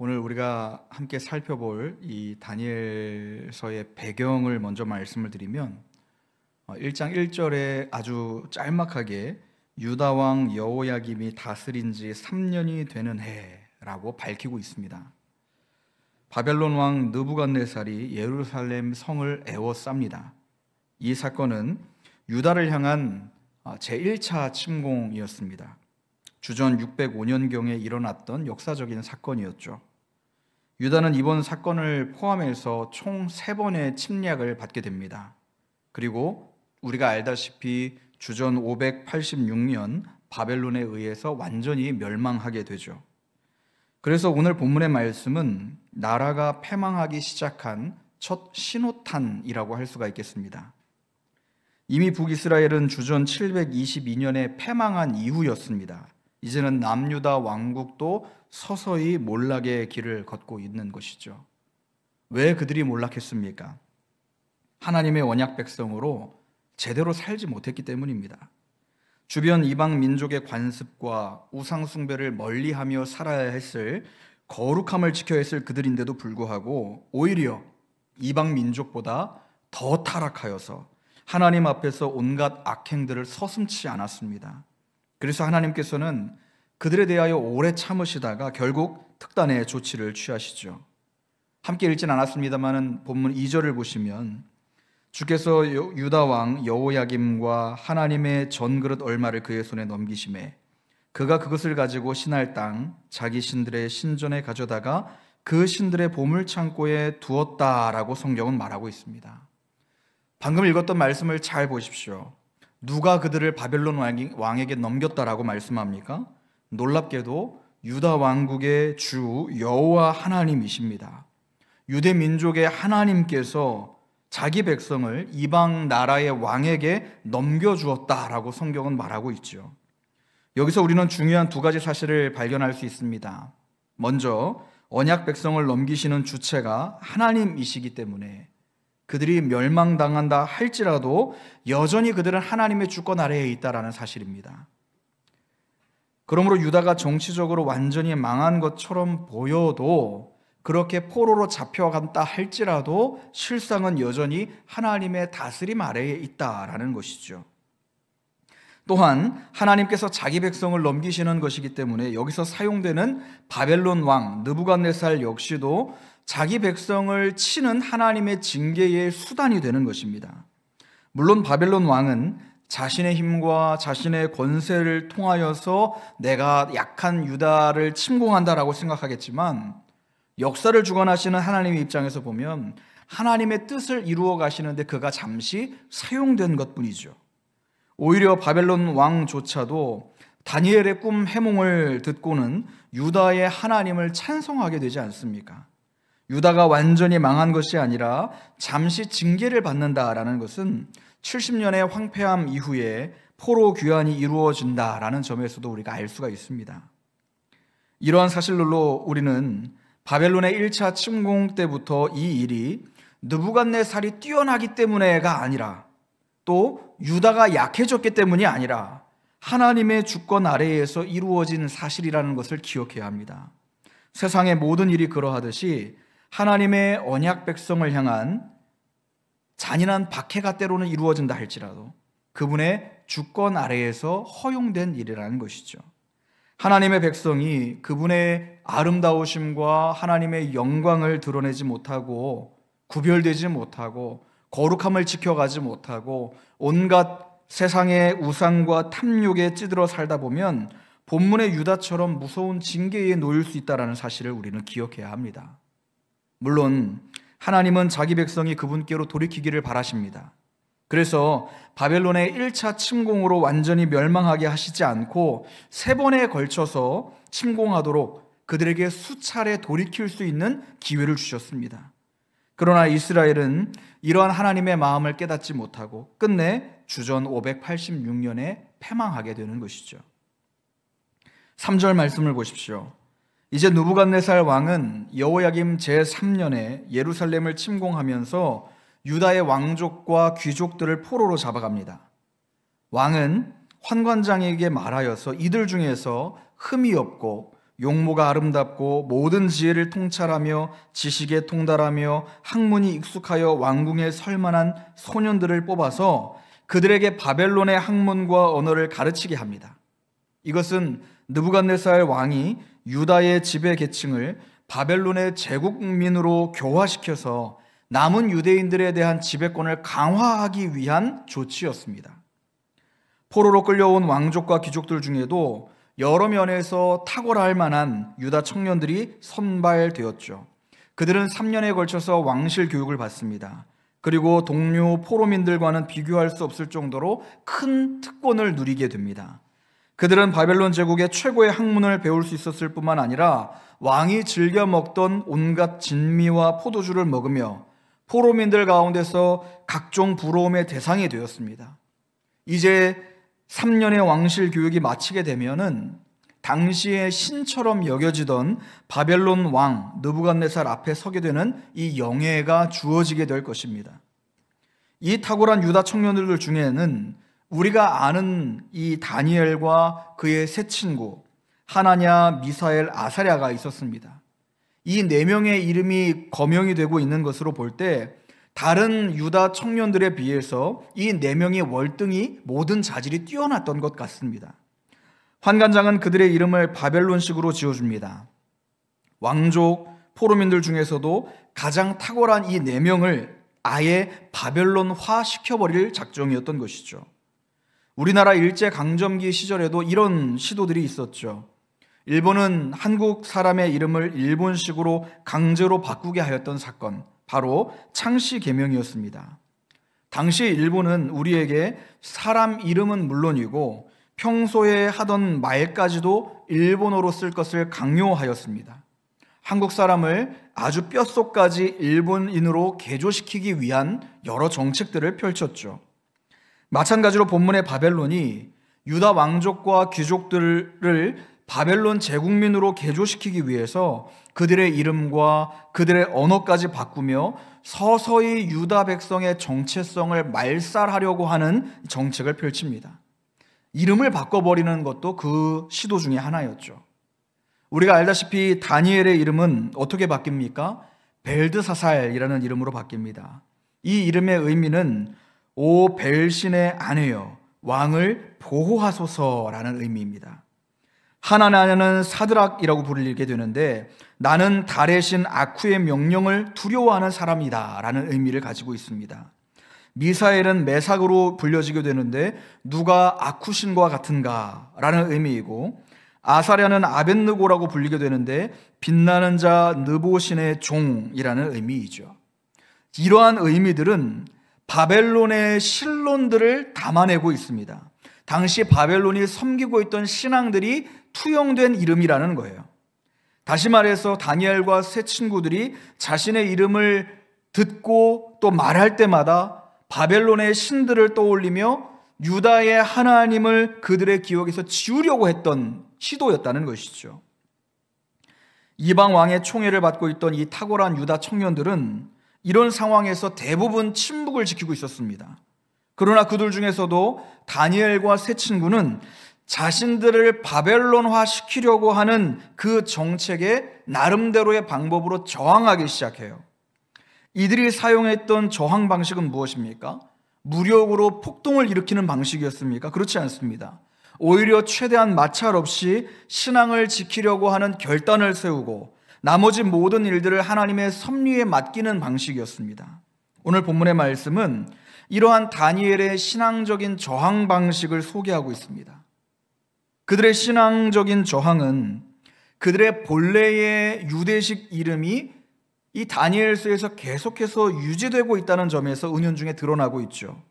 오늘 우리가 함께 살펴볼 이 다니엘서의 배경을 먼저 말씀을 드리면 1장 1절에 아주 짤막하게 유다 왕 여호야김이 다스린 지 3년이 되는 해라고 밝히고 있습니다. 바벨론 왕 느부갓네살이 예루살렘 성을 에워쌉니다. 이 사건은 유다를 향한 제1차 침공이었습니다. 주전 605년경에 일어났던 역사적인 사건이었죠. 유다는 이번 사건을 포함해서 총 3번의 침략을 받게 됩니다. 그리고 우리가 알다시피 주전 586년 바벨론에 의해서 완전히 멸망하게 되죠. 그래서 오늘 본문의 말씀은 나라가 패망하기 시작한 첫 신호탄이라고 할 수가 있겠습니다. 이미 북이스라엘은 주전 722년에 패망한 이후였습니다. 이제는 남유다 왕국도 서서히 몰락의 길을 걷고 있는 것이죠. 왜 그들이 몰락했습니까? 하나님의 언약 백성으로 제대로 살지 못했기 때문입니다. 주변 이방 민족의 관습과 우상 숭배를 멀리하며 살아야 했을, 거룩함을 지켜야 했을 그들인데도 불구하고 오히려 이방 민족보다 더 타락하여서 하나님 앞에서 온갖 악행들을 서슴지 않았습니다. 그래서 하나님께서는 그들에 대하여 오래 참으시다가 결국 특단의 조치를 취하시죠. 함께 읽진 않았습니다만 본문 2절을 보시면 주께서 유다 왕 여호야김과 하나님의 전그릇 얼마를 그의 손에 넘기심에 그가 그것을 가지고 신할 땅 자기 신들의 신전에 가져다가 그 신들의 보물창고에 두었다라고 성경은 말하고 있습니다. 방금 읽었던 말씀을 잘 보십시오. 누가 그들을 바벨론 왕에게 넘겼다라고 말씀합니까? 놀랍게도 유다 왕국의 주 여호와 하나님이십니다. 유대 민족의 하나님께서 자기 백성을 이방 나라의 왕에게 넘겨주었다라고 성경은 말하고 있죠. 여기서 우리는 중요한 2가지 사실을 발견할 수 있습니다. 먼저 언약 백성을 넘기시는 주체가 하나님이시기 때문에 그들이 멸망당한다 할지라도 여전히 그들은 하나님의 주권 아래에 있다라는 사실입니다. 그러므로 유다가 정치적으로 완전히 망한 것처럼 보여도 그렇게 포로로 잡혀간다 할지라도 실상은 여전히 하나님의 다스림 아래에 있다라는 것이죠. 또한 하나님께서 자기 백성을 넘기시는 것이기 때문에 여기서 사용되는 바벨론 왕 느부갓네살 역시도 자기 백성을 치는 하나님의 징계의 수단이 되는 것입니다. 물론 바벨론 왕은 자신의 힘과 자신의 권세를 통하여서 내가 약한 유다를 침공한다라고 생각하겠지만 역사를 주관하시는 하나님의 입장에서 보면 하나님의 뜻을 이루어 가시는데 그가 잠시 사용된 것뿐이죠. 오히려 바벨론 왕조차도 다니엘의 꿈 해몽을 듣고는 유다의 하나님을 찬송하게 되지 않습니까? 유다가 완전히 망한 것이 아니라 잠시 징계를 받는다라는 것은 70년의 황폐함 이후에 포로 귀환이 이루어진다라는 점에서도 우리가 알 수가 있습니다. 이러한 사실로 우리는 바벨론의 1차 침공 때부터 이 일이 느부갓네살이 뛰어나기 때문에가 아니라 또 유다가 약해졌기 때문이 아니라 하나님의 주권 아래에서 이루어진 사실이라는 것을 기억해야 합니다. 세상의 모든 일이 그러하듯이 하나님의 언약 백성을 향한 잔인한 박해가 때로는 이루어진다 할지라도 그분의 주권 아래에서 허용된 일이라는 것이죠. 하나님의 백성이 그분의 아름다우심과 하나님의 영광을 드러내지 못하고 구별되지 못하고 거룩함을 지켜가지 못하고 온갖 세상의 우상과 탐욕에 찌들어 살다 보면 본문의 유다처럼 무서운 징계에 놓일 수 있다는 사실을 우리는 기억해야 합니다. 물론 하나님은 자기 백성이 그분께로 돌이키기를 바라십니다. 그래서 바벨론의 1차 침공으로 완전히 멸망하게 하시지 않고 3번에 걸쳐서 침공하도록 그들에게 수차례 돌이킬 수 있는 기회를 주셨습니다. 그러나 이스라엘은 이러한 하나님의 마음을 깨닫지 못하고 끝내 주전 586년에 패망하게 되는 것이죠. 3절 말씀을 보십시오. 이제 느부갓네살 왕은 여호야김 제3년에 예루살렘을 침공하면서 유다의 왕족과 귀족들을 포로로 잡아갑니다. 왕은 환관장에게 말하여서 이들 중에서 흠이 없고 용모가 아름답고 모든 지혜를 통찰하며 지식에 통달하며 학문이 익숙하여 왕궁에 설만한 소년들을 뽑아서 그들에게 바벨론의 학문과 언어를 가르치게 합니다. 이것은 느부갓네살 왕이 유다의 지배 계층을 바벨론의 제국민으로 교화시켜서 남은 유대인들에 대한 지배권을 강화하기 위한 조치였습니다. 포로로 끌려온 왕족과 귀족들 중에도 여러 면에서 탁월할 만한 유다 청년들이 선발되었죠. 그들은 3년에 걸쳐서 왕실 교육을 받습니다. 그리고 동료 포로민들과는 비교할 수 없을 정도로 큰 특권을 누리게 됩니다. 그들은 바벨론 제국의 최고의 학문을 배울 수 있었을 뿐만 아니라 왕이 즐겨 먹던 온갖 진미와 포도주를 먹으며 포로민들 가운데서 각종 부러움의 대상이 되었습니다. 이제 3년의 왕실 교육이 마치게 되면은 당시의 신처럼 여겨지던 바벨론 왕 느부갓네살 앞에 서게 되는 이 영예가 주어지게 될 것입니다. 이 탁월한 유다 청년들 중에는 우리가 아는 이 다니엘과 그의 세 친구 하나냐, 미사엘, 아사랴가 있었습니다. 이 네 명의 이름이 거명이 되고 있는 것으로 볼 때 다른 유다 청년들에 비해서 이 네 명의 월등히 모든 자질이 뛰어났던 것 같습니다. 환관장은 그들의 이름을 바벨론식으로 지어줍니다. 왕족, 포로민들 중에서도 가장 탁월한 이 네 명을 아예 바벨론화 시켜버릴 작정이었던 것이죠. 우리나라 일제강점기 시절에도 이런 시도들이 있었죠. 일본은 한국 사람의 이름을 일본식으로 강제로 바꾸게 하였던 사건, 바로 창씨개명이었습니다. 당시 일본은 우리에게 사람 이름은 물론이고 평소에 하던 말까지도 일본어로 쓸 것을 강요하였습니다. 한국 사람을 아주 뼛속까지 일본인으로 개조시키기 위한 여러 정책들을 펼쳤죠. 마찬가지로 본문의 바벨론이 유다 왕족과 귀족들을 바벨론 제국민으로 개조시키기 위해서 그들의 이름과 그들의 언어까지 바꾸며 서서히 유다 백성의 정체성을 말살하려고 하는 정책을 펼칩니다. 이름을 바꿔버리는 것도 그 시도 중에 하나였죠. 우리가 알다시피 다니엘의 이름은 어떻게 바뀝니까? 벨드사살이라는 이름으로 바뀝니다. 이 이름의 의미는 오 벨신의 아내여 왕을 보호하소서라는 의미입니다. 하나냐는 사드락이라고 불리게 되는데 나는 달의 신 아쿠의 명령을 두려워하는 사람이다 라는 의미를 가지고 있습니다. 미사엘은 메삭으로 불려지게 되는데 누가 아쿠신과 같은가 라는 의미이고, 아사랴는 아벳느고라고 불리게 되는데 빛나는 자 느보신의 종이라는 의미이죠. 이러한 의미들은 바벨론의 신론들을 담아내고 있습니다. 당시 바벨론이 섬기고 있던 신앙들이 투영된 이름이라는 거예요. 다시 말해서 다니엘과 세 친구들이 자신의 이름을 듣고 또 말할 때마다 바벨론의 신들을 떠올리며 유다의 하나님을 그들의 기억에서 지우려고 했던 시도였다는 것이죠. 이방 왕의 총애를 받고 있던 이 탁월한 유다 청년들은 이런 상황에서 대부분 침묵을 지키고 있었습니다. 그러나 그들 중에서도 다니엘과 세 친구는 자신들을 바벨론화 시키려고 하는 그 정책에 나름대로의 방법으로 저항하기 시작해요. 이들이 사용했던 저항 방식은 무엇입니까? 무력으로 폭동을 일으키는 방식이었습니까? 그렇지 않습니다. 오히려 최대한 마찰 없이 신앙을 지키려고 하는 결단을 세우고 나머지 모든 일들을 하나님의 섭리에 맡기는 방식이었습니다. 오늘 본문의 말씀은 이러한 다니엘의 신앙적인 저항 방식을 소개하고 있습니다. 그들의 신앙적인 저항은 그들의 본래의 유대식 이름이 이 다니엘서에서 계속해서 유지되고 있다는 점에서 은연중에 드러나고 있죠.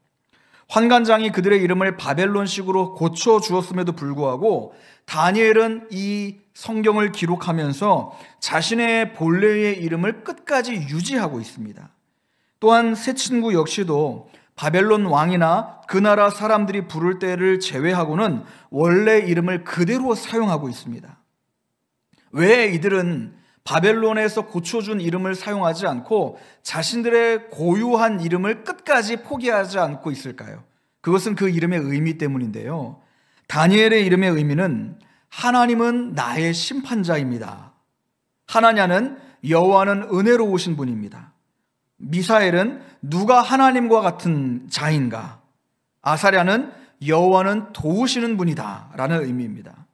환관장이 그들의 이름을 바벨론식으로 고쳐주었음에도 불구하고 다니엘은 이 성경을 기록하면서 자신의 본래의 이름을 끝까지 유지하고 있습니다. 또한 세 친구 역시도 바벨론 왕이나 그 나라 사람들이 부를 때를 제외하고는 원래 이름을 그대로 사용하고 있습니다. 왜 이들은 바벨론에서 고쳐준 이름을 사용하지 않고 자신들의 고유한 이름을 끝까지 포기하지 않고 있을까요? 그것은 그 이름의 의미 때문인데요. 다니엘의 이름의 의미는 하나님은 나의 심판자입니다. 하나냐는 여호와는 은혜로우신 분입니다. 미사엘은 누가 하나님과 같은 자인가? 아사랴는 여호와는 도우시는 분이다 라는 의미입니다.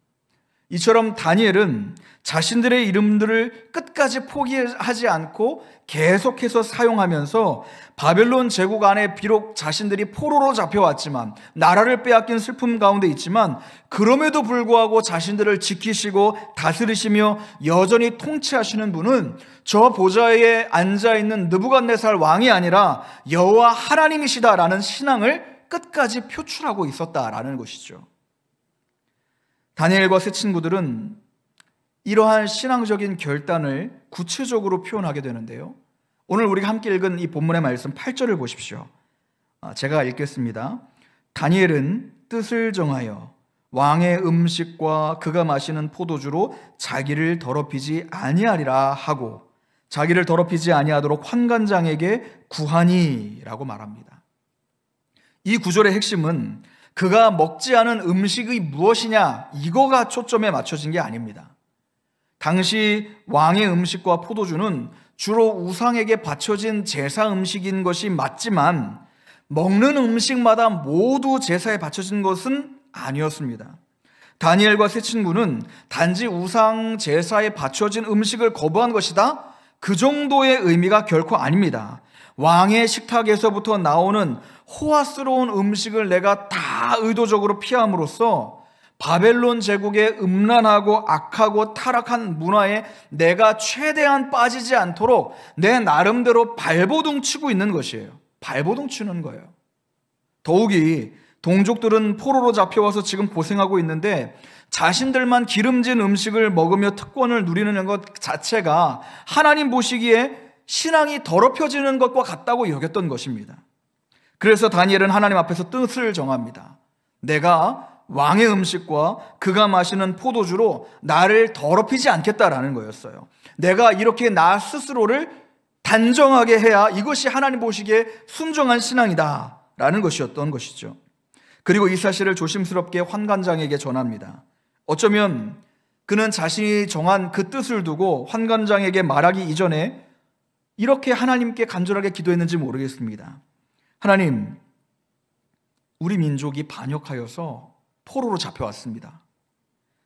이처럼 다니엘은 자신들의 이름들을 끝까지 포기하지 않고 계속해서 사용하면서 바벨론 제국 안에 비록 자신들이 포로로 잡혀왔지만, 나라를 빼앗긴 슬픔 가운데 있지만, 그럼에도 불구하고 자신들을 지키시고 다스리시며 여전히 통치하시는 분은 저 보좌에 앉아있는 느부갓네살 왕이 아니라 여호와 하나님이시다라는 신앙을 끝까지 표출하고 있었다라는 것이죠. 다니엘과 세 친구들은 이러한 신앙적인 결단을 구체적으로 표현하게 되는데요. 오늘 우리가 함께 읽은 이 본문의 말씀 8절을 보십시오. 제가 읽겠습니다. 다니엘은 뜻을 정하여 왕의 음식과 그가 마시는 포도주로 자기를 더럽히지 아니하리라 하고 자기를 더럽히지 아니하도록 환관장에게 구하니라고 말합니다. 이 구절의 핵심은 그가 먹지 않은 음식이 무엇이냐, 이거가 초점에 맞춰진 게 아닙니다. 당시 왕의 음식과 포도주는 주로 우상에게 바쳐진 제사 음식인 것이 맞지만, 먹는 음식마다 모두 제사에 바쳐진 것은 아니었습니다. 다니엘과 세 친구는 단지 우상 제사에 바쳐진 음식을 거부한 것이다, 그 정도의 의미가 결코 아닙니다. 왕의 식탁에서부터 나오는 호화스러운 음식을 내가 다 의도적으로 피함으로써 바벨론 제국의 음란하고 악하고 타락한 문화에 내가 최대한 빠지지 않도록 내 나름대로 발버둥 치고 있는 것이에요. 발버둥 치는 거예요. 더욱이 동족들은 포로로 잡혀와서 지금 고생하고 있는데 자신들만 기름진 음식을 먹으며 특권을 누리는 것 자체가 하나님 보시기에 신앙이 더럽혀지는 것과 같다고 여겼던 것입니다. 그래서 다니엘은 하나님 앞에서 뜻을 정합니다. 내가 왕의 음식과 그가 마시는 포도주로 나를 더럽히지 않겠다라는 거였어요. 내가 이렇게 나 스스로를 단정하게 해야 이것이 하나님 보시기에 순종한 신앙이다 라는 것이었던 것이죠. 그리고 이 사실을 조심스럽게 환관장에게 전합니다. 어쩌면 그는 자신이 정한 그 뜻을 두고 환관장에게 말하기 이전에 이렇게 하나님께 간절하게 기도했는지 모르겠습니다. 하나님, 우리 민족이 반역하여서 포로로 잡혀왔습니다.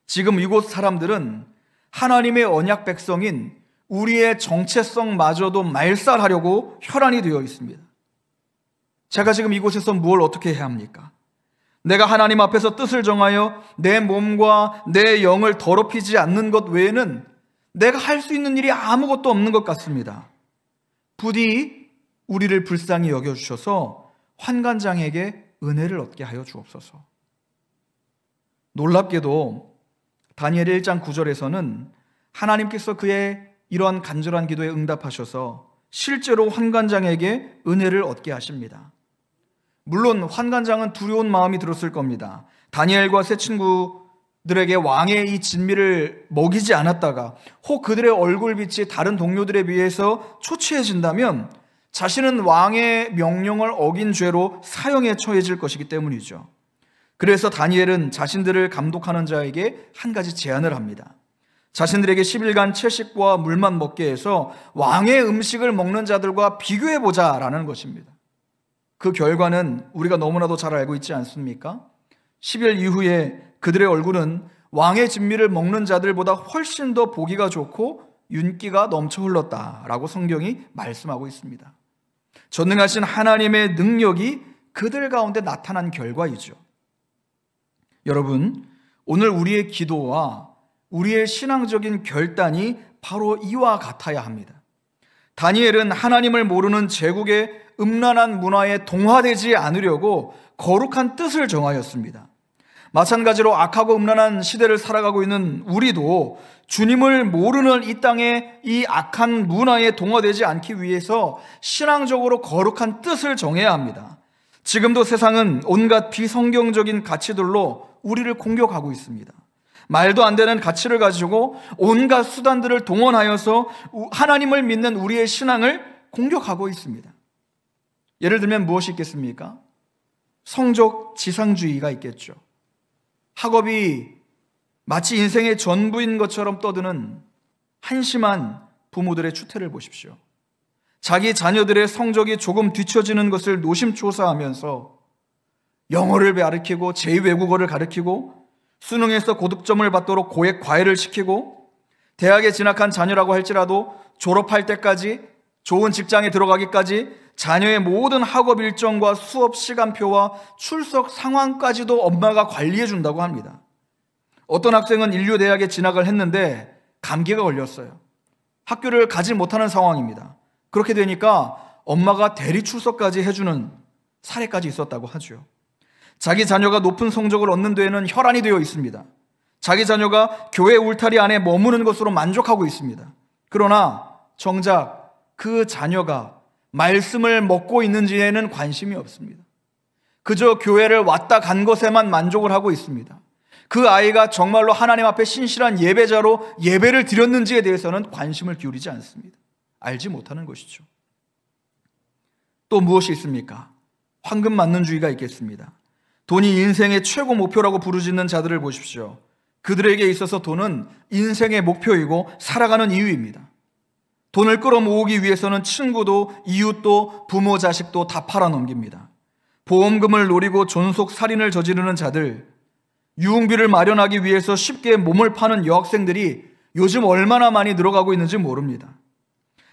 지금 이곳 사람들은 하나님의 언약 백성인 우리의 정체성마저도 말살하려고 혈안이 되어 있습니다. 제가 지금 이곳에서 무엇을 어떻게 해야 합니까? 내가 하나님 앞에서 뜻을 정하여 내 몸과 내 영을 더럽히지 않는 것 외에는 내가 할 수 있는 일이 아무것도 없는 것 같습니다. 부디 우리를 불쌍히 여겨주셔서 환관장에게 은혜를 얻게 하여 주옵소서. 놀랍게도 다니엘 1장 9절에서는 하나님께서 그의 이러한 간절한 기도에 응답하셔서 실제로 환관장에게 은혜를 얻게 하십니다. 물론 환관장은 두려운 마음이 들었을 겁니다. 다니엘과 세 친구들에게 왕의 이 진미를 먹이지 않았다가 혹 그들의 얼굴빛이 다른 동료들에 비해서 초췌해진다면 자신은 왕의 명령을 어긴 죄로 사형에 처해질 것이기 때문이죠. 그래서 다니엘은 자신들을 감독하는 자에게 한 가지 제안을 합니다. 자신들에게 10일간 채식과 물만 먹게 해서 왕의 음식을 먹는 자들과 비교해보자라는 것입니다. 그 결과는 우리가 너무나도 잘 알고 있지 않습니까? 10일 이후에 그들의 얼굴은 왕의 진미를 먹는 자들보다 훨씬 더 보기가 좋고 윤기가 넘쳐 흘렀다라고 성경이 말씀하고 있습니다. 전능하신 하나님의 능력이 그들 가운데 나타난 결과이죠. 여러분, 오늘 우리의 기도와 우리의 신앙적인 결단이 바로 이와 같아야 합니다. 다니엘은 하나님을 모르는 제국의 음란한 문화에 동화되지 않으려고 거룩한 뜻을 정하였습니다. 마찬가지로 악하고 음란한 시대를 살아가고 있는 우리도 주님을 모르는 이 땅의 이 악한 문화에 동화되지 않기 위해서 신앙적으로 거룩한 뜻을 정해야 합니다. 지금도 세상은 온갖 비성경적인 가치들로 우리를 공격하고 있습니다. 말도 안 되는 가치를 가지고 온갖 수단들을 동원하여서 하나님을 믿는 우리의 신앙을 공격하고 있습니다. 예를 들면 무엇이 있겠습니까? 성적 지상주의가 있겠죠. 학업이 마치 인생의 전부인 것처럼 떠드는 한심한 부모들의 추태를 보십시오. 자기 자녀들의 성적이 조금 뒤처지는 것을 노심초사하면서 영어를 가르치고 제2외국어를 가르치고 수능에서 고득점을 받도록 고액 과외를 시키고 대학에 진학한 자녀라고 할지라도 졸업할 때까지 좋은 직장에 들어가기까지 자녀의 모든 학업 일정과 수업 시간표와 출석 상황까지도 엄마가 관리해 준다고 합니다. 어떤 학생은 인류대학에 진학을 했는데 감기가 걸렸어요. 학교를 가지 못하는 상황입니다. 그렇게 되니까 엄마가 대리 출석까지 해주는 사례까지 있었다고 하죠. 자기 자녀가 높은 성적을 얻는 데에는 혈안이 되어 있습니다. 자기 자녀가 교회 울타리 안에 머무는 것으로 만족하고 있습니다. 그러나 정작 그 자녀가 말씀을 먹고 있는지에는 관심이 없습니다. 그저 교회를 왔다 간 것에만 만족을 하고 있습니다. 그 아이가 정말로 하나님 앞에 신실한 예배자로 예배를 드렸는지에 대해서는 관심을 기울이지 않습니다. 알지 못하는 것이죠. 또 무엇이 있습니까? 황금 맞는주의가 있겠습니다. 돈이 인생의 최고 목표라고 부르짖는 자들을 보십시오. 그들에게 있어서 돈은 인생의 목표이고 살아가는 이유입니다. 돈을 끌어모으기 위해서는 친구도 이웃도 부모 자식도 다 팔아넘깁니다. 보험금을 노리고 존속살인을 저지르는 자들, 유흥비를 마련하기 위해서 쉽게 몸을 파는 여학생들이 요즘 얼마나 많이 늘어가고 있는지 모릅니다.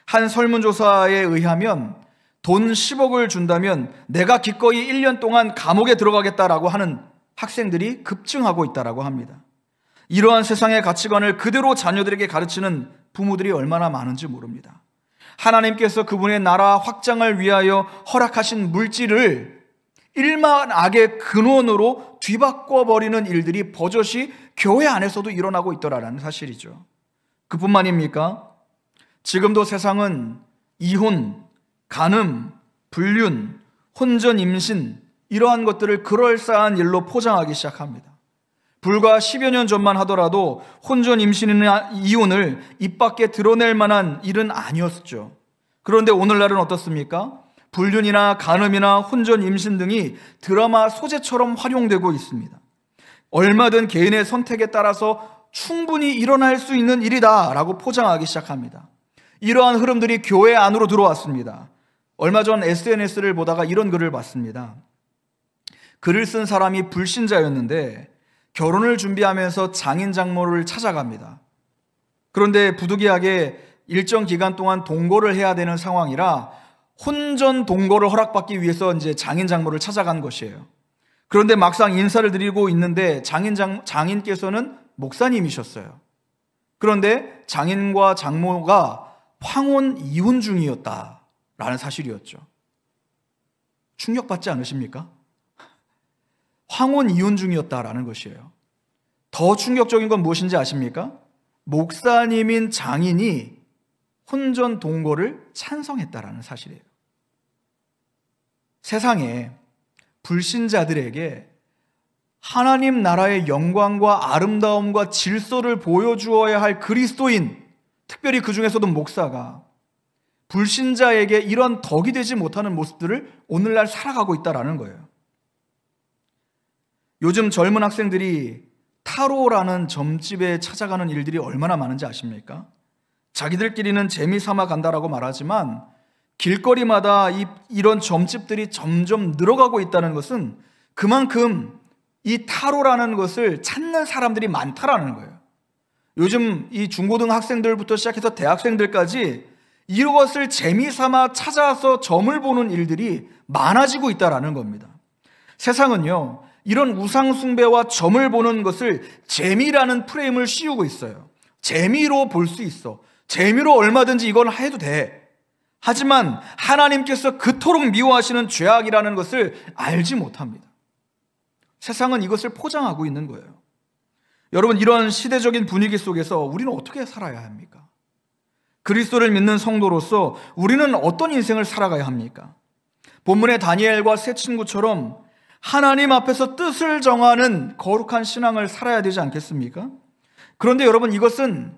한 설문조사에 의하면 돈 10억을 준다면 내가 기꺼이 1년 동안 감옥에 들어가겠다라고 하는 학생들이 급증하고 있다고 합니다. 이러한 세상의 가치관을 그대로 자녀들에게 가르치는 부모들이 얼마나 많은지 모릅니다. 하나님께서 그분의 나라 확장을 위하여 허락하신 물질을 일만악의 근원으로 뒤바꿔버리는 일들이 버젓이 교회 안에서도 일어나고 있더라라는 사실이죠. 그뿐만입니까? 지금도 세상은 이혼, 간음, 불륜, 혼전 임신 이러한 것들을 그럴싸한 일로 포장하기 시작합니다. 불과 10여 년 전만 하더라도 혼전 임신이나 이혼을 입 밖에 드러낼 만한 일은 아니었죠. 그런데 오늘날은 어떻습니까? 불륜이나 간음이나 혼전 임신 등이 드라마 소재처럼 활용되고 있습니다. 얼마든 개인의 선택에 따라서 충분히 일어날 수 있는 일이다 라고 포장하기 시작합니다. 이러한 흐름들이 교회 안으로 들어왔습니다. 얼마 전 SNS를 보다가 이런 글을 봤습니다. 글을 쓴 사람이 불신자였는데 결혼을 준비하면서 장인 장모를 찾아갑니다. 그런데 부득이하게 일정 기간 동안 동거를 해야 되는 상황이라 혼전 동거를 허락받기 위해서 이제 장인 장모를 찾아간 것이에요. 그런데 막상 인사를 드리고 있는데 장인께서는 목사님이셨어요. 그런데 장인과 장모가 황혼 이혼 중이었다라는 사실이었죠. 충격받지 않으십니까? 황혼 이혼 중이었다라는 것이에요. 더 충격적인 건 무엇인지 아십니까? 목사님인 장인이 혼전 동거를 찬성했다라는 사실이에요. 세상에 불신자들에게 하나님 나라의 영광과 아름다움과 질서를 보여주어야 할 그리스도인, 특별히 그 중에서도 목사가 불신자에게 이런 덕이 되지 못하는 모습들을 오늘날 살아가고 있다는 거예요. 요즘 젊은 학생들이 타로라는 점집에 찾아가는 일들이 얼마나 많은지 아십니까? 자기들끼리는 재미삼아 간다라고 말하지만 길거리마다 이런 점집들이 점점 늘어가고 있다는 것은 그만큼 이 타로라는 것을 찾는 사람들이 많다라는 거예요. 요즘 이 중고등 학생들부터 시작해서 대학생들까지 이것을 재미삼아 찾아서 점을 보는 일들이 많아지고 있다는 겁니다. 세상은요, 이런 우상숭배와 점을 보는 것을 재미라는 프레임을 씌우고 있어요. 재미로 볼 수 있어. 재미로 얼마든지 이건 해도 돼. 하지만 하나님께서 그토록 미워하시는 죄악이라는 것을 알지 못합니다. 세상은 이것을 포장하고 있는 거예요. 여러분, 이런 시대적인 분위기 속에서 우리는 어떻게 살아야 합니까? 그리스도를 믿는 성도로서 우리는 어떤 인생을 살아가야 합니까? 본문의 다니엘과 세 친구처럼 하나님 앞에서 뜻을 정하는 거룩한 신앙을 살아야 되지 않겠습니까? 그런데 여러분, 이것은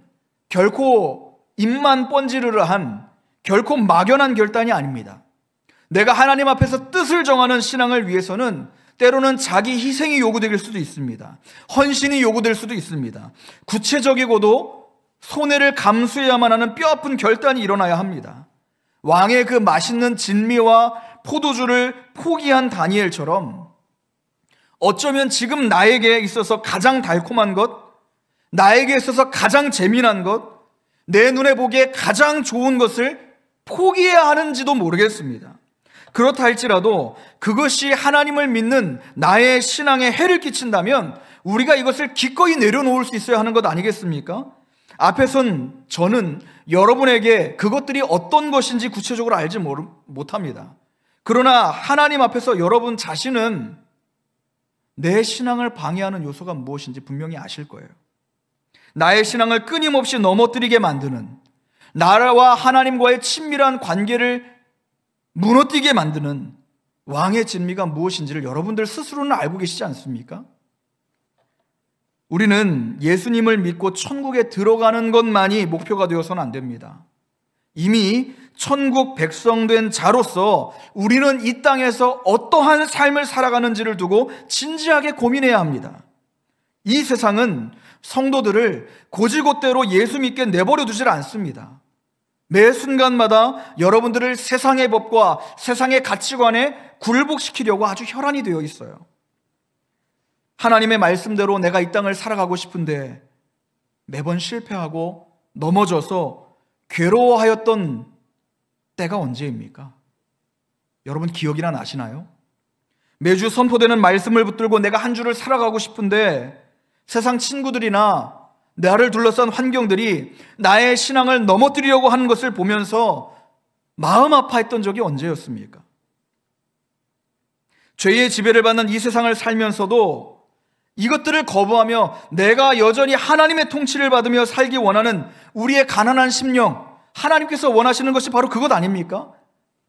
결코 입만 번지르르한, 결코 막연한 결단이 아닙니다. 내가 하나님 앞에서 뜻을 정하는 신앙을 위해서는 때로는 자기 희생이 요구될 수도 있습니다. 헌신이 요구될 수도 있습니다. 구체적이고도 손해를 감수해야만 하는 뼈아픈 결단이 일어나야 합니다. 왕의 그 맛있는 진미와 포도주를 포기한 다니엘처럼 어쩌면 지금 나에게 있어서 가장 달콤한 것, 나에게 있어서 가장 재미난 것, 내 눈에 보기에 가장 좋은 것을 포기해야 하는지도 모르겠습니다. 그렇다 할지라도 그것이 하나님을 믿는 나의 신앙에 해를 끼친다면 우리가 이것을 기꺼이 내려놓을 수 있어야 하는 것 아니겠습니까? 앞에선 저는 여러분에게 그것들이 어떤 것인지 구체적으로 알지 못합니다. 그러나 하나님 앞에서 여러분 자신은 내 신앙을 방해하는 요소가 무엇인지 분명히 아실 거예요. 나의 신앙을 끊임없이 넘어뜨리게 만드는, 나라와 하나님과의 친밀한 관계를 무너뜨리게 만드는 왕의 진미가 무엇인지를 여러분들 스스로는 알고 계시지 않습니까? 우리는 예수님을 믿고 천국에 들어가는 것만이 목표가 되어서는 안 됩니다. 이미 천국 백성된 자로서 우리는 이 땅에서 어떠한 삶을 살아가는지를 두고 진지하게 고민해야 합니다. 이 세상은 성도들을 고지곳대로 예수 믿게 내버려 두질 않습니다. 매 순간마다 여러분들을 세상의 법과 세상의 가치관에 굴복시키려고 아주 혈안이 되어 있어요. 하나님의 말씀대로 내가 이 땅을 살아가고 싶은데 매번 실패하고 넘어져서 괴로워하였던 때가 언제입니까? 여러분 기억이나 나시나요? 매주 선포되는 말씀을 붙들고 내가 한 주를 살아가고 싶은데 세상 친구들이나 나를 둘러싼 환경들이 나의 신앙을 넘어뜨리려고 하는 것을 보면서 마음 아파했던 적이 언제였습니까? 죄의 지배를 받는 이 세상을 살면서도 이것들을 거부하며 내가 여전히 하나님의 통치를 받으며 살기 원하는 우리의 가난한 심령, 하나님께서 원하시는 것이 바로 그것 아닙니까?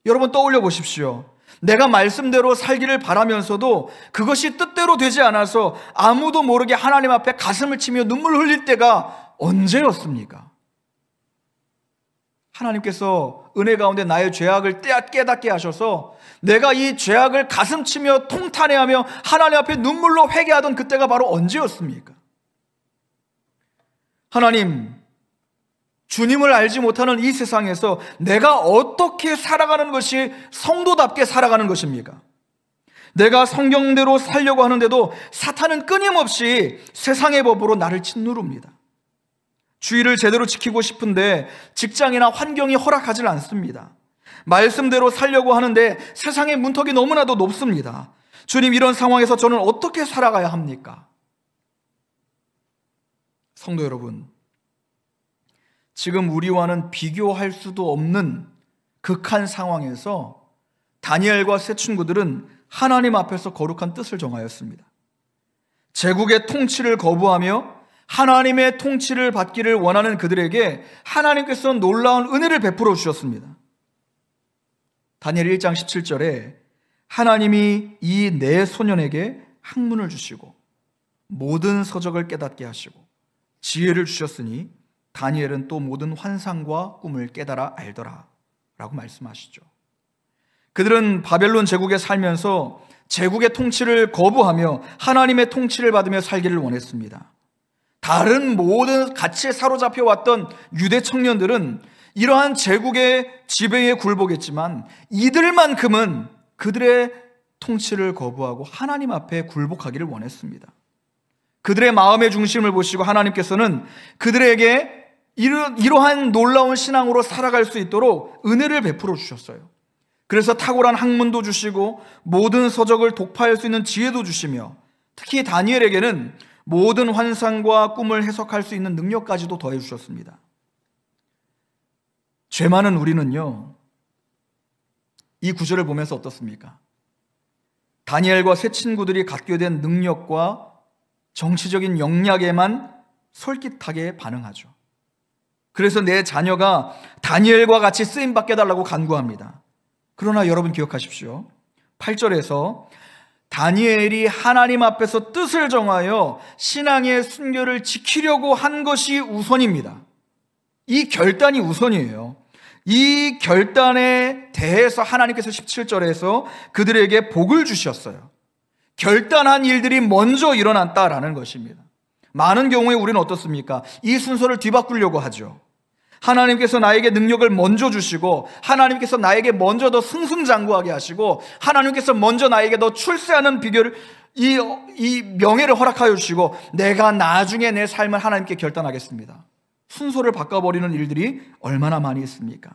여러분 떠올려 보십시오. 내가 말씀대로 살기를 바라면서도 그것이 뜻대로 되지 않아서 아무도 모르게 하나님 앞에 가슴을 치며 눈물 흘릴 때가 언제였습니까? 하나님께서 은혜 가운데 나의 죄악을 깨닫게 하셔서 내가 이 죄악을 가슴 치며 통탄해하며 하나님 앞에 눈물로 회개하던 그때가 바로 언제였습니까? 하나님, 주님을 알지 못하는 이 세상에서 내가 어떻게 살아가는 것이 성도답게 살아가는 것입니까? 내가 성경대로 살려고 하는데도 사탄은 끊임없이 세상의 법으로 나를 짓누릅니다. 주의를 제대로 지키고 싶은데 직장이나 환경이 허락하지 않습니다. 말씀대로 살려고 하는데 세상의 문턱이 너무나도 높습니다. 주님, 이런 상황에서 저는 어떻게 살아가야 합니까? 성도 여러분, 지금 우리와는 비교할 수도 없는 극한 상황에서 다니엘과 세 친구들은 하나님 앞에서 거룩한 뜻을 정하였습니다. 제국의 통치를 거부하며 하나님의 통치를 받기를 원하는 그들에게 하나님께서 놀라운 은혜를 베풀어 주셨습니다. 다니엘 1장 17절에 하나님이 이 네 소년에게 학문을 주시고 모든 서적을 깨닫게 하시고 지혜를 주셨으니 다니엘은 또 모든 환상과 꿈을 깨달아 알더라 라고 말씀하시죠. 그들은 바벨론 제국에 살면서 제국의 통치를 거부하며 하나님의 통치를 받으며 살기를 원했습니다. 다른 모든 가치에 사로잡혀 왔던 유대 청년들은 이러한 제국의 지배에 굴복했지만 이들만큼은 그들의 통치를 거부하고 하나님 앞에 굴복하기를 원했습니다. 그들의 마음의 중심을 보시고 하나님께서는 그들에게 이러한 놀라운 신앙으로 살아갈 수 있도록 은혜를 베풀어 주셨어요. 그래서 탁월한 학문도 주시고 모든 서적을 독파할 수 있는 지혜도 주시며 특히 다니엘에게는 모든 환상과 꿈을 해석할 수 있는 능력까지도 더해 주셨습니다. 죄 많은 우리는요, 이 구절을 보면서 어떻습니까? 다니엘과 세 친구들이 갖게 된 능력과 정치적인 영역에만 솔깃하게 반응하죠. 그래서 내 자녀가 다니엘과 같이 쓰임받게 해달라고 간구합니다. 그러나 여러분 기억하십시오. 8절에서 다니엘이 하나님 앞에서 뜻을 정하여 신앙의 순결을 지키려고 한 것이 우선입니다. 이 결단이 우선이에요. 이 결단에 대해서 하나님께서 17절에서 그들에게 복을 주셨어요. 결단한 일들이 먼저 일어났다라는 것입니다. 많은 경우에 우리는 어떻습니까? 이 순서를 뒤바꾸려고 하죠. 하나님께서 나에게 능력을 먼저 주시고, 하나님께서 나에게 먼저 더 승승장구하게 하시고, 하나님께서 먼저 나에게 더 출세하는 비결을, 이 명예를 허락하여 주시고, 내가 나중에 내 삶을 하나님께 결단하겠습니다. 순서를 바꿔버리는 일들이 얼마나 많이 있습니까?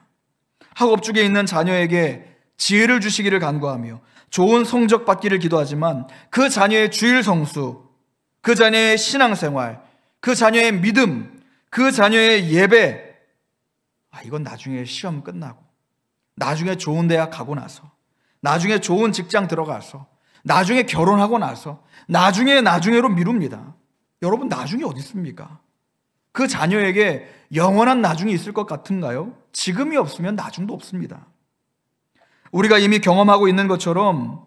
학업 중에 있는 자녀에게 지혜를 주시기를 간구하며 좋은 성적 받기를 기도하지만, 그 자녀의 주일 성수, 그 자녀의 신앙생활, 그 자녀의 믿음, 그 자녀의 예배, 이건 나중에 시험 끝나고, 나중에 좋은 대학 가고 나서, 나중에 좋은 직장 들어가서, 나중에 결혼하고 나서, 나중에로 미룹니다. 여러분, 나중이 어디 있습니까? 그 자녀에게 영원한 나중이 있을 것 같은가요? 지금이 없으면 나중도 없습니다. 우리가 이미 경험하고 있는 것처럼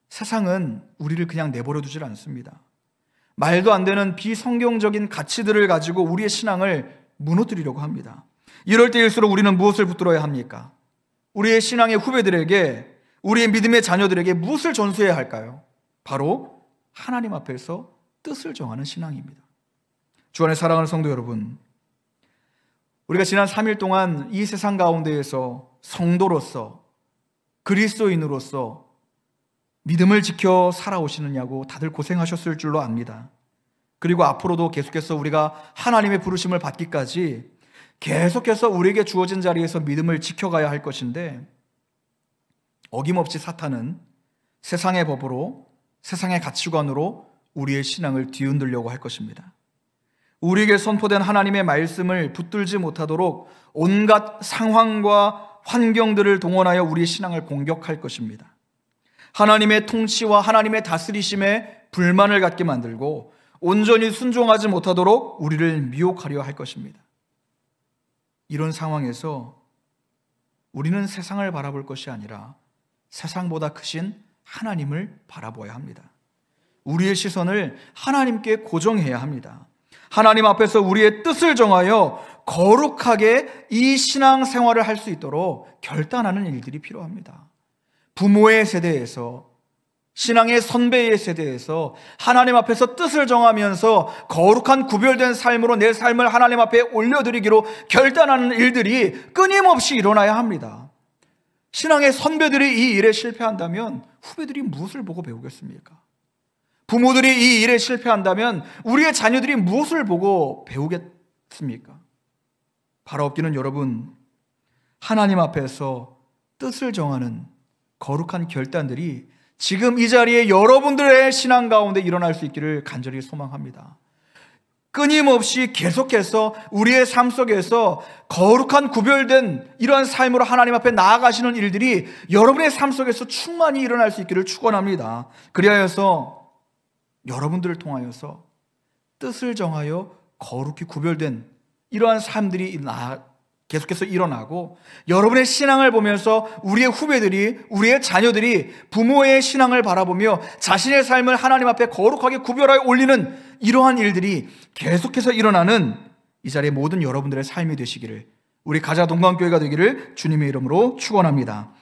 세상은 우리를 그냥 내버려 두질 않습니다. 말도 안 되는 비성경적인 가치들을 가지고 우리의 신앙을 무너뜨리려고 합니다. 이럴 때일수록 우리는 무엇을 붙들어야 합니까? 우리의 신앙의 후배들에게, 우리의 믿음의 자녀들에게 무엇을 전수해야 할까요? 바로 하나님 앞에서 뜻을 정하는 신앙입니다. 주 안에 사랑하는 성도 여러분, 우리가 지난 3일 동안 이 세상 가운데에서 성도로서, 그리스도인으로서 믿음을 지켜 살아오시느냐고 다들 고생하셨을 줄로 압니다. 그리고 앞으로도 계속해서 우리가 하나님의 부르심을 받기까지 계속해서 우리에게 주어진 자리에서 믿음을 지켜가야 할 것인데, 어김없이 사탄은 세상의 법으로, 세상의 가치관으로 우리의 신앙을 뒤흔들려고 할 것입니다. 우리에게 선포된 하나님의 말씀을 붙들지 못하도록 온갖 상황과 환경들을 동원하여 우리의 신앙을 공격할 것입니다. 하나님의 통치와 하나님의 다스리심에 불만을 갖게 만들고 온전히 순종하지 못하도록 우리를 미혹하려 할 것입니다. 이런 상황에서 우리는 세상을 바라볼 것이 아니라 세상보다 크신 하나님을 바라보아야 합니다. 우리의 시선을 하나님께 고정해야 합니다. 하나님 앞에서 우리의 뜻을 정하여 거룩하게 이 신앙생활을 할 수 있도록 결단하는 일들이 필요합니다. 부모의 세대에서, 신앙의 선배의 세대에서 하나님 앞에서 뜻을 정하면서 거룩한 구별된 삶으로 내 삶을 하나님 앞에 올려드리기로 결단하는 일들이 끊임없이 일어나야 합니다. 신앙의 선배들이 이 일에 실패한다면 후배들이 무엇을 보고 배우겠습니까? 부모들이 이 일에 실패한다면 우리의 자녀들이 무엇을 보고 배우겠습니까? 바로 없기는 여러분, 하나님 앞에서 뜻을 정하는 거룩한 결단들이 지금 이 자리에 여러분들의 신앙 가운데 일어날 수 있기를 간절히 소망합니다. 끊임없이 계속해서 우리의 삶 속에서 거룩한 구별된 이러한 삶으로 하나님 앞에 나아가시는 일들이 여러분의 삶 속에서 충만히 일어날 수 있기를 축원합니다. 그리하여서 여러분들을 통하여서 뜻을 정하여 거룩히 구별된 이러한 삶들이 계속해서 일어나고, 여러분의 신앙을 보면서 우리의 후배들이, 우리의 자녀들이 부모의 신앙을 바라보며 자신의 삶을 하나님 앞에 거룩하게 구별하여 올리는 이러한 일들이 계속해서 일어나는 이 자리에 모든 여러분들의 삶이 되시기를, 우리 가자 동방교회가 되기를 주님의 이름으로 축원합니다.